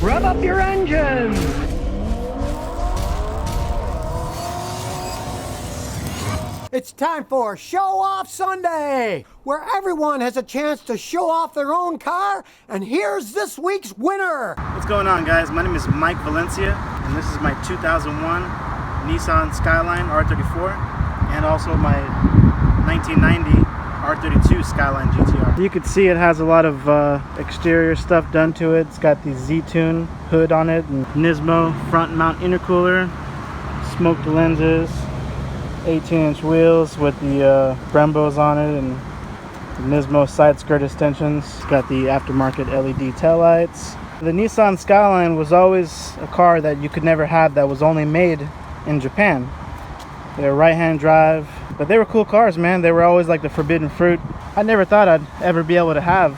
Rev up your engines! It's time for Show Off Sunday, where everyone has a chance to show off their own car, and here's this week's winner. What's going on, guys? My name is Mike Valencia, and this is my 2001 Nissan Skyline R34, and also my 1990 R32 Skyline GTR. You can see it has a lot of exterior stuff done to it. It's got the Z-Tune hood on it, and Nismo front mount intercooler, smoked lenses, 18-inch wheels with the Brembos on it, and Nismo side skirt extensions. It's got the aftermarket LED taillights. The Nissan Skyline was always a car that you could never have that was only made in Japan. They were right-hand drive, but they were cool cars, man. They were always like the forbidden fruit. I never thought I'd ever be able to have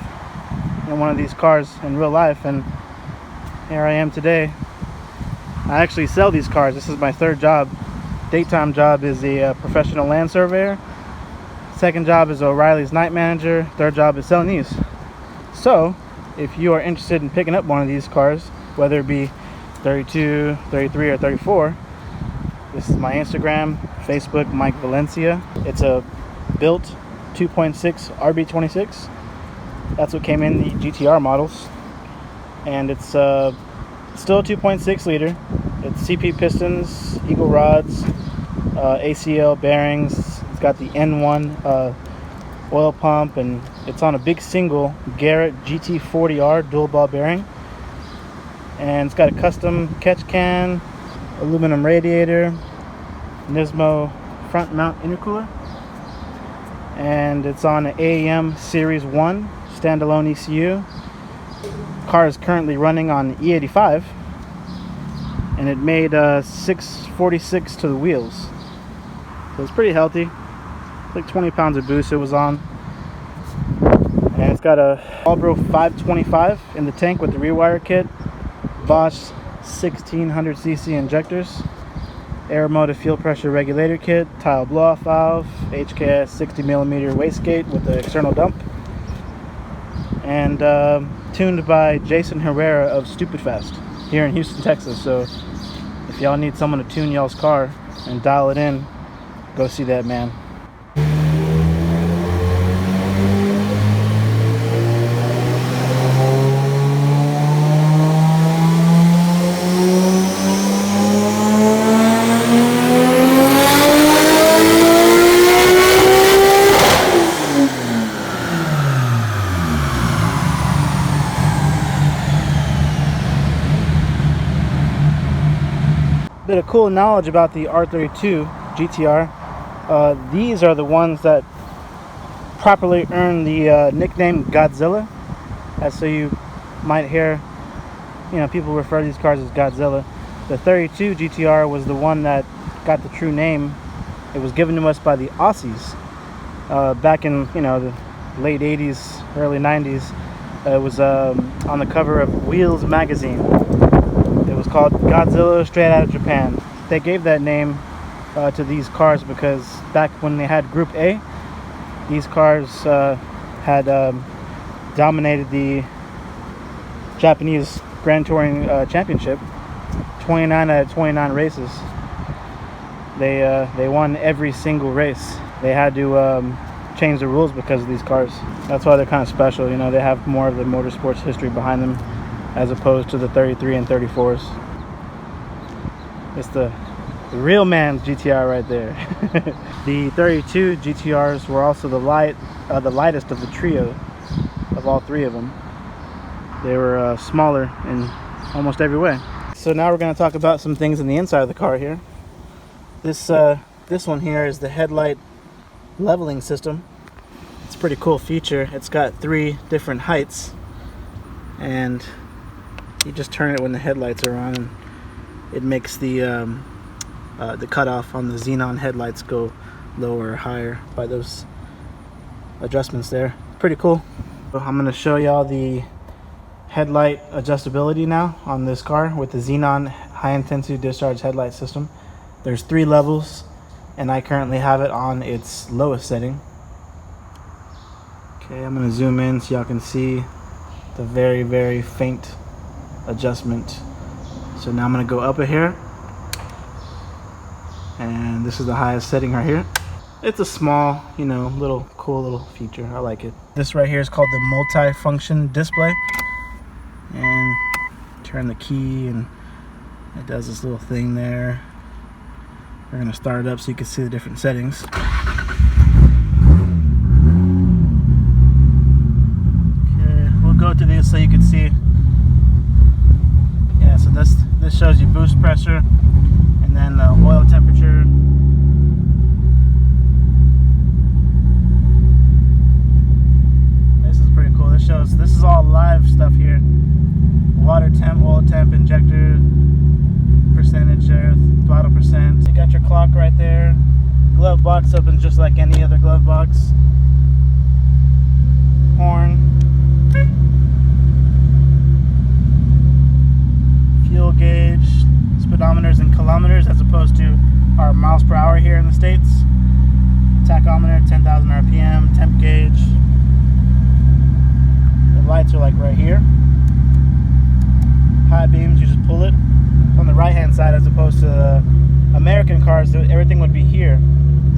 one of these cars in real life, and here I am today. I actually sell these cars. This is my third job. Daytime job is a professional land surveyor. Second job is O'Reilly's night manager. Third job is selling these. So if you are interested in picking up one of these cars, whether it be 32, 33, or 34, this is my Instagram, Facebook, Mike Valencia. It's a built 2.6 RB26. That's what came in the GTR models, and it's still a 2.6 liter. It's CP pistons, Eagle rods, ACL bearings. It's got the N1 oil pump, and it's on a big single Garrett GT40R dual ball bearing. And it's got a custom catch can, aluminum radiator, Nismo front mount intercooler, and it's on an AEM Series 1 standalone ECU. Car is currently running on E85, and it made 646 to the wheels, so it's pretty healthy. It's like 20 pounds of boost it was on, and it's got a Marlboro 525 in the tank with the rewire kit, Bosch 1600cc injectors, Aeromotive fuel pressure regulator kit, tile blow-off valve, HKS 60mm wastegate with the external dump, and tuned by Jason Herrera of Stupid Fast here in Houston, Texas. So if y'all need someone to tune y'all's car and dial it in, go see that man. Bit of cool knowledge about the R32 GTR. These are the ones that properly earn the nickname Godzilla. So you might hear, people refer to these cars as Godzilla. The 32 GTR was the one that got the true name. It was given to us by the Aussies back in the late 80s, early 90s. It was on the cover of Wheels magazine. It was called Godzilla straight out of Japan. They gave that name to these cars because back when they had Group A, these cars had dominated the Japanese Grand Touring Championship. 29 out of 29 races. They won every single race. They had to change the rules because of these cars. That's why they're kind of special. They have more of the motorsports history behind them, as opposed to the 33 and 34s. It's the real man's GTR right there. The 32 GTRs were also the lightest of the trio of all three of them. They were smaller in almost every way. So now we're going to talk about some things in the inside of the car here. This one here is the headlight leveling system. It's a pretty cool feature. It's got 3 different heights, and you just turn it when the headlights are on, and it makes the cutoff on the xenon headlights go lower or higher by those adjustments there. Pretty cool. So I'm going to show y'all the headlight adjustability now on this car with the xenon high intensity discharge headlight system. There's 3 levels, and I currently have it on its lowest setting. Okay, I'm going to zoom in so y'all can see the very, very faint Adjustment. So now I'm going to go up a hair, and this is the highest setting right here. It's a small, you know, cool little feature. I like it. This right here is called the Multifunction Display, and turn the key and it does this little thing there. We're going to start it up so you can see the different settings. Okay, we'll go to this so you can see. Yeah, so this shows you boost pressure and then the oil temperature. This is pretty cool. This is all live stuff here. Water temp, oil temp, injector percentage there, throttle percent. You got your clock right there. Glove box opens just like any other glove box. Horn. Fuel gauge, speedometers in kilometers as opposed to our miles per hour here in the States. Tachometer, 10,000 RPM, temp gauge. The lights are like right here. High beams, you just pull it on the right hand side, as opposed to the American cars, everything would be here.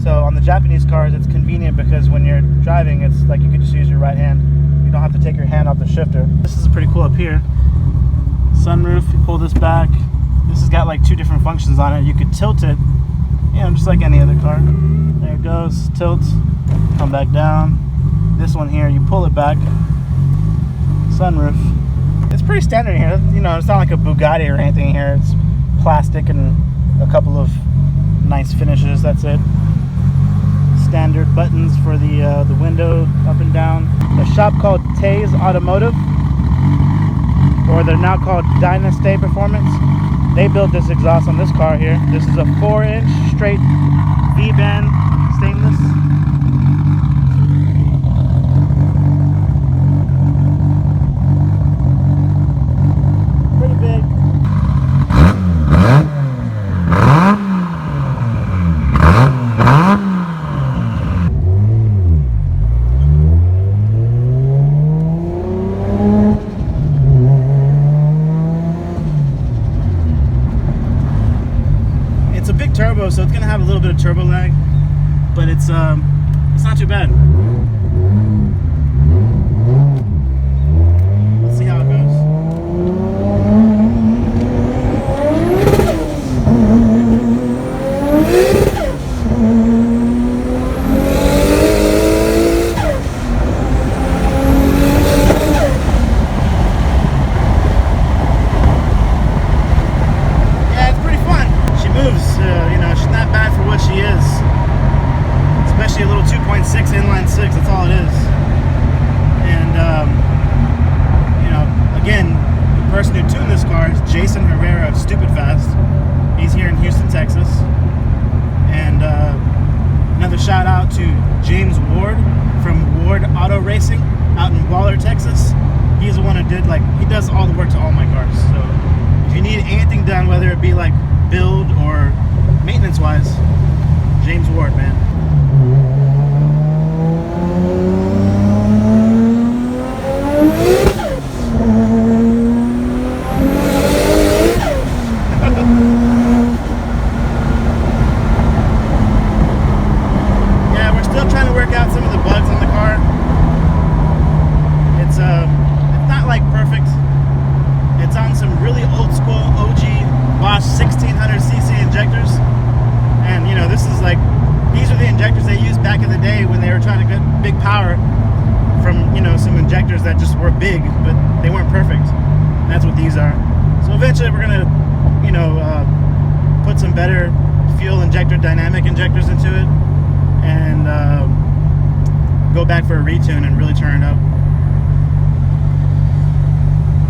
So on the Japanese cars, it's convenient because when you're driving, it's like you could just use your right hand. You don't have to take your hand off the shifter. This is pretty cool up here. Sunroof, you pull this back. This has got like 2 different functions on it. You could tilt it, you know, just like any other car. There it goes, tilt, come back down. This one here, you pull it back. Sunroof. It's pretty standard here. You know, it's not like a Bugatti or anything here. It's plastic and a couple of nice finishes. That's it. Standard buttons for the window up and down. A shop called Taze Automotive, or they're now called Dynastay Performance. They built this exhaust on this car here. This is a 4-inch straight V-band stainless. Turbo, so it's gonna have a little bit of turbo lag, but it's not too bad. Let's see how it goes. A little 2.6 inline 6, that's all it is. And you know, again, the person who tuned this car is Jason Herrera of Stupid Fast. He's here in Houston, Texas. And another shout out to James Ward from Ward Auto Racing out in Waller, Texas. He's the one who did, like, he does all the work to all my cars. So if you need anything done, whether it be like build or maintenance wise, James Ward, man. Yeah, we're still trying to work out some of the bugs on the car. It's not like perfect. It's on some really old school OG Bosch 1600cc injectors, and you know, this is like, these are the injectors they used back in the day when they were trying to get big power from, you know, some injectors that just were big, but they weren't perfect. And that's what these are. So eventually we're gonna, you know, put some better fuel injector, dynamic injectors into it, and go back for a retune and really turn it up.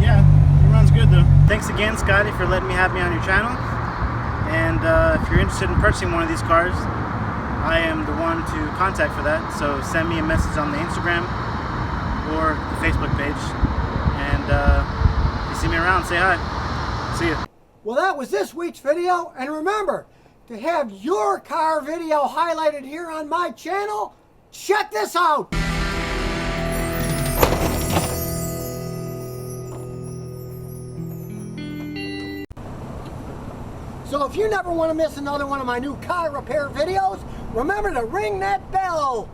Yeah, it runs good though. Thanks again, Scotty, for letting me have me on your channel. And if you're interested in purchasing one of these cars, I am the one to contact for that. So send me a message on the Instagram or the Facebook page. And if you see me around, say hi. See ya. Well, that was this week's video. And remember, to have your car video highlighted here on my channel, check this out. So if you never want to miss another one of my new car repair videos, remember to ring that bell.